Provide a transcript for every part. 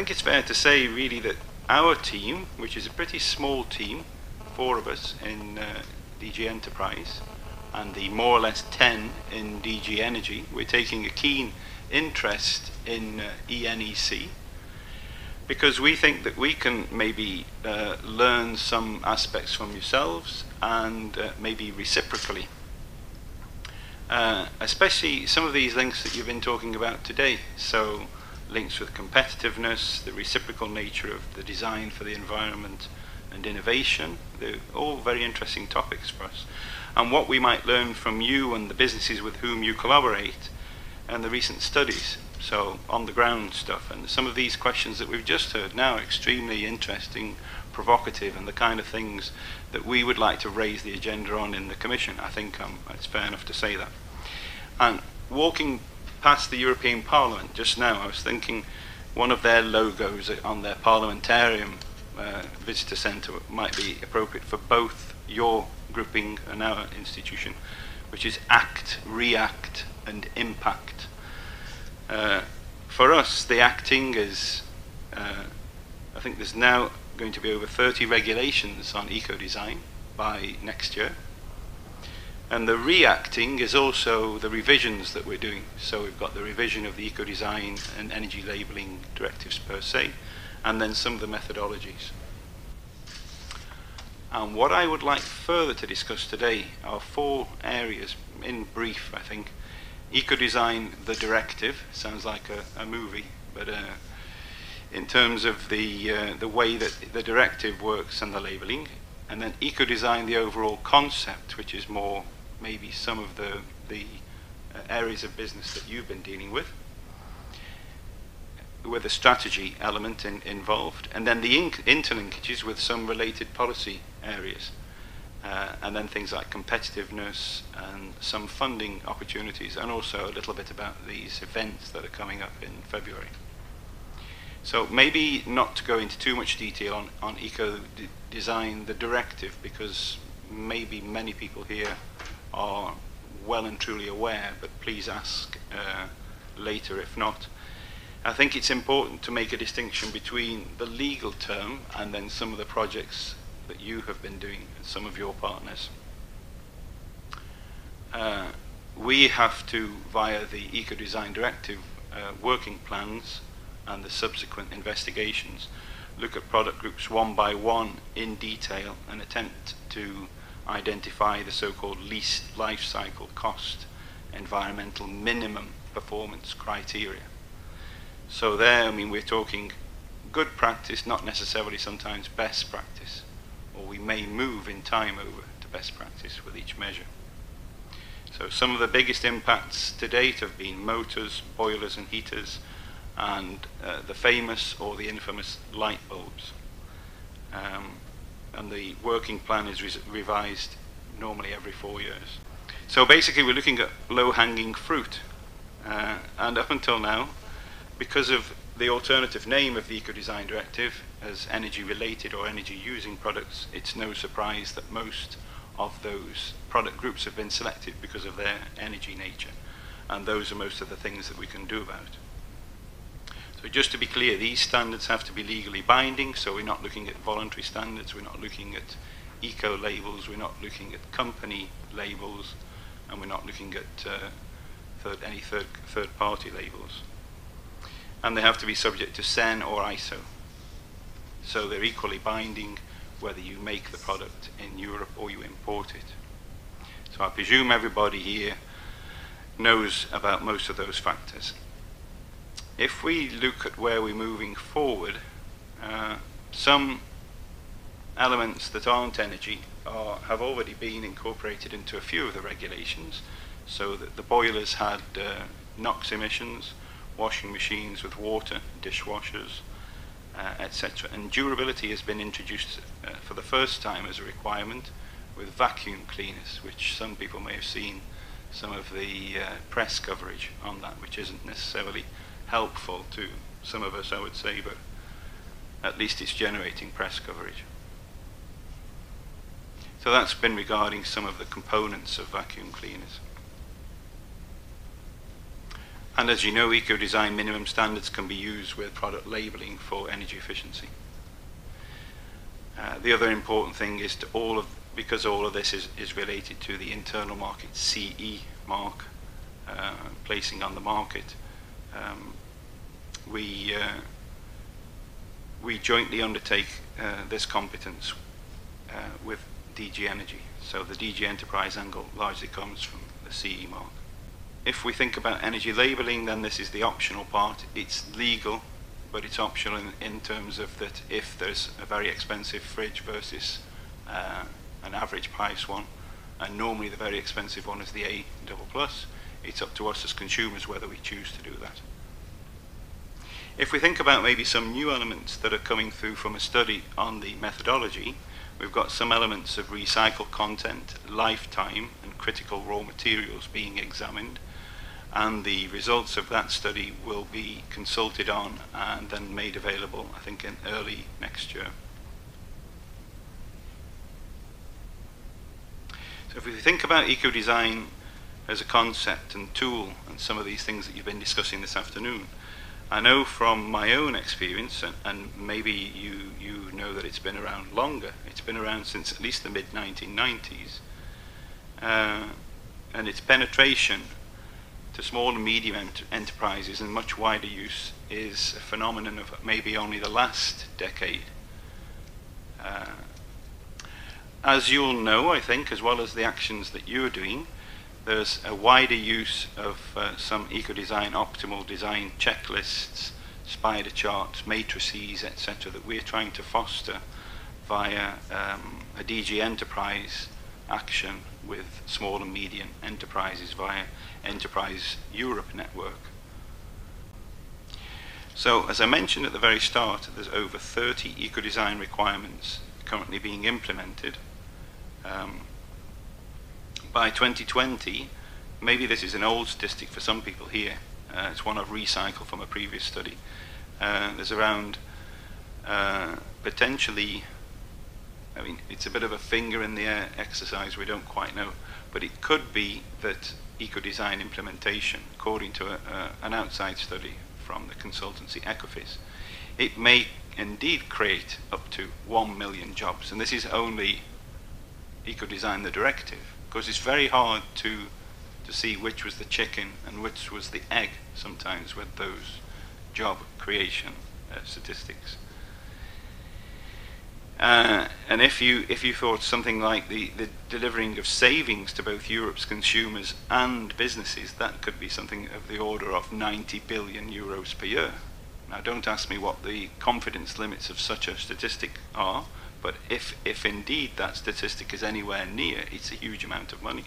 think it's fair to say really that our team, which is a pretty small team, 4 of us in DG Enterprise, and the more or less 10 in DG Energy, we're taking a keen interest in ENEC, because we think that we can maybe learn some aspects from yourselves and maybe reciprocally. Especially some of these links that you've been talking about today. So links with competitiveness, the reciprocal nature of the design for the environment and innovation. They're all very interesting topics for us. And what we might learn from you and the businesses with whom you collaborate and the recent studies. So on the ground stuff, and some of these questions that we've just heard now are extremely interesting, provocative, and the kind of things that we would like to raise the agenda on in the Commission. I think it's fair enough to say that. And walking past the European Parliament just now, I was thinking one of their logos on their parliamentarium visitor centre might be appropriate for both your grouping and our institution, which is ACT, REACT, and IMPACT. For us, the acting is, I think there's now going to be over 30 regulations on eco-design by next year. And the reacting is also the revisions that we're doing. So we've got the revision of the eco-design and energy labelling directives per se, and then some of the methodologies. And what I would like further to discuss today are 4 areas, in brief, I think. Eco-design, the directive, sounds like a movie, but in terms of the way that the directive works and the labelling, and then eco-design, the overall concept, which is more maybe some of the areas of business that you've been dealing with a strategy element involved, and then the interlinkages with some related policy areas, and then things like competitiveness and some funding opportunities, and also a little bit about these events that are coming up in February. So maybe not to go into too much detail on eco-design, the directive, because maybe many people here are well and truly aware, but please ask later if not. I think it's important to make a distinction between the legal term and then some of the projects that you have been doing and some of your partners. We have to, via the Eco-Design Directive working plans and the subsequent investigations, look at product groups one by one in detail and attempt to identify the so-called least life cycle cost environmental minimum performance criteria. So there, I mean, we're talking good practice, not necessarily sometimes best practice, or we may move in time over to best practice with each measure. So some of the biggest impacts to date have been motors, boilers and heaters, and the famous or the infamous light bulbs. And the working plan is revised normally every 4 years. So basically we're looking at low-hanging fruit, and up until now, because of the alternative name of the Eco-Design Directive as energy-related or energy-using products, it's no surprise that most of those product groups have been selected because of their energy nature, and those are most of the things that we can do about it. So just to be clear, these standards have to be legally binding, so we're not looking at voluntary standards, we're not looking at eco-labels, we're not looking at company labels, and we're not looking at any third-party labels. And they have to be subject to CEN or ISO. So they're equally binding whether you make the product in Europe or you import it. So I presume everybody here knows about most of those factors. If we look at where we're moving forward, some elements that aren't energy have already been incorporated into a few of the regulations, so that the boilers had NOx emissions, washing machines with water, dishwashers, etc. And durability has been introduced for the first time as a requirement with vacuum cleaners, which some people may have seen some of the press coverage on that, which isn't necessarily helpful to some of us, I would say, but at least it's generating press coverage. So that's been regarding some of the components of vacuum cleaners. And as you know, eco-design minimum standards can be used with product labeling for energy efficiency. The other important thing is because all of this is related to the internal market CE mark, placing on the market, we jointly undertake this competence with DG Energy. So the DG Enterprise angle largely comes from the CE mark. If we think about energy labelling, then this is the optional part. It's legal, but it's optional in terms of that if there's a very expensive fridge versus an average price one, and normally the very expensive one is the A++, it's up to us as consumers whether we choose to do that. If we think about maybe some new elements that are coming through from a study on the methodology, we've got some elements of recycled content, lifetime, and critical raw materials being examined, and the results of that study will be consulted on and then made available, I think, in early next year. So if we think about eco-design as a concept and tool and some of these things that you've been discussing this afternoon, I know from my own experience, and maybe you know that it's been around longer, it's been around since at least the mid-1990s, and its penetration to small and medium enterprises and much wider use is a phenomenon of maybe only the last decade. As you'll know, I think, as well as the actions that you're doing, there's a wider use of some eco-design, optimal design checklists, spider charts, matrices, etc. that we're trying to foster via a DG Enterprise action with small and medium enterprises via Enterprise Europe network. So, as I mentioned at the very start, there's over 30 eco-design requirements currently being implemented. By 2020, maybe this is an old statistic for some people here, it's one I've recycled from a previous study, there's around potentially, I mean, it's a bit of a finger in the air exercise, we don't quite know, but it could be that eco-design implementation, according to an outside study from the consultancy EcoFis, it may indeed create up to 1 million jobs, and this is only eco-design the directive, because it's very hard to see which was the chicken and which was the egg sometimes with those job creation statistics. And if you thought something like the delivering of savings to both Europe's consumers and businesses, that could be something of the order of 90 billion euros per year. Now, don't ask me what the confidence limits of such a statistic are, but if indeed that statistic is anywhere near, it's a huge amount of money.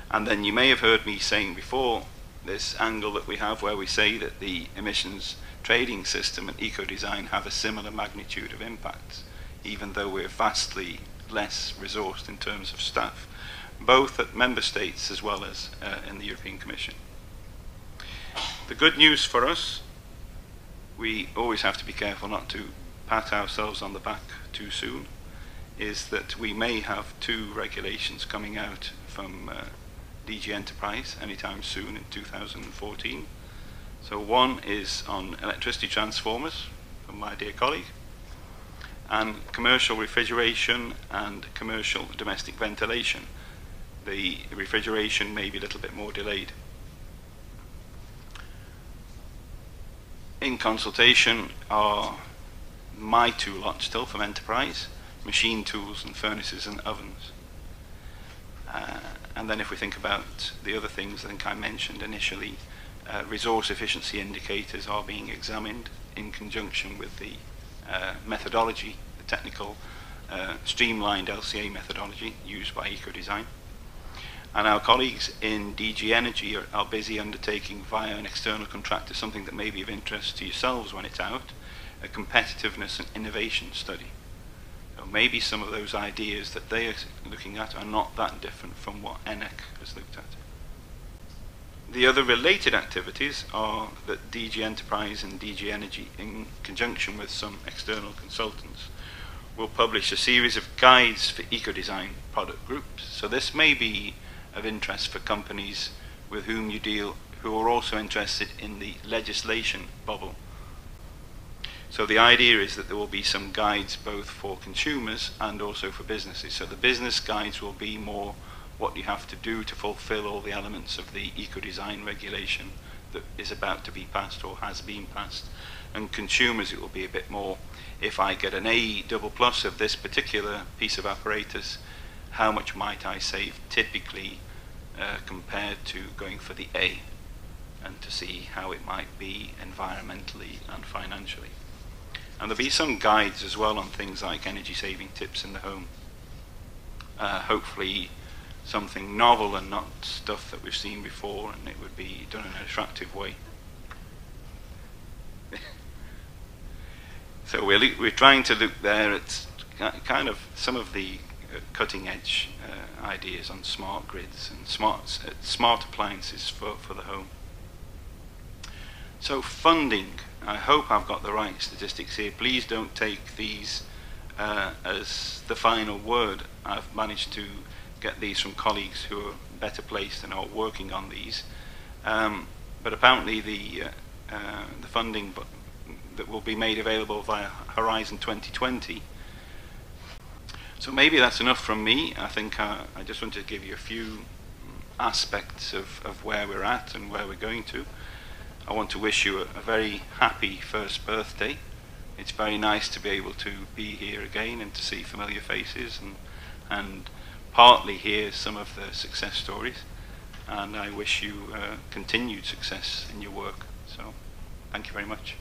And then you may have heard me saying before, this angle that we have where we say that the emissions trading system and eco-design have a similar magnitude of impacts, even though we're vastly less resourced in terms of staff, both at member states as well as in the European Commission. The good news for us, we always have to be careful not to pat ourselves on the back too soon, is that we may have 2 regulations coming out from DG Enterprise anytime soon in 2014. So one is on electricity transformers from my dear colleague, and commercial refrigeration and commercial domestic ventilation. The refrigeration may be a little bit more delayed. In consultation are my 2 lots still from Enterprise, machine tools and furnaces and ovens. And then if we think about the other things I think I mentioned initially, resource efficiency indicators are being examined in conjunction with the methodology, the technical streamlined LCA methodology used by eco-design. And our colleagues in DG Energy are busy undertaking via an external contractor something that may be of interest to yourselves when it's out, a competitiveness and innovation study. So maybe some of those ideas that they are looking at are not that different from what ENEC has looked at. The other related activities are that DG Enterprise and DG Energy, in conjunction with some external consultants, will publish a series of guides for eco-design product groups. So this may be of interest for companies with whom you deal who are also interested in the legislation bubble. So the idea is that there will be some guides both for consumers and also for businesses. So the business guides will be more what you have to do to fulfill all the elements of the eco-design regulation that is about to be passed or has been passed. And consumers, it will be a bit more, if I get an A++ of this particular piece of apparatus, how much might I save typically compared to going for the A, and to see how it might be environmentally and financially. And there'll be some guides as well on things like energy saving tips in the home. Hopefully something novel and not stuff that we've seen before, and it would be done in an attractive way. So we're trying to look there at kind of some of the cutting edge ideas on smart grids and smart appliances for the home. So funding, I hope I've got the right statistics here. Please don't take these as the final word. I've managed to get these from colleagues who are better placed and are working on these. But apparently the funding that will be made available via Horizon 2020. So maybe that's enough from me. I think I just wanted to give you a few aspects of where we're at and where we're going to. I want to wish you a very happy first birthday. It's very nice to be able to be here again and to see familiar faces and partly hear some of the success stories. And I wish you continued success in your work. So thank you very much.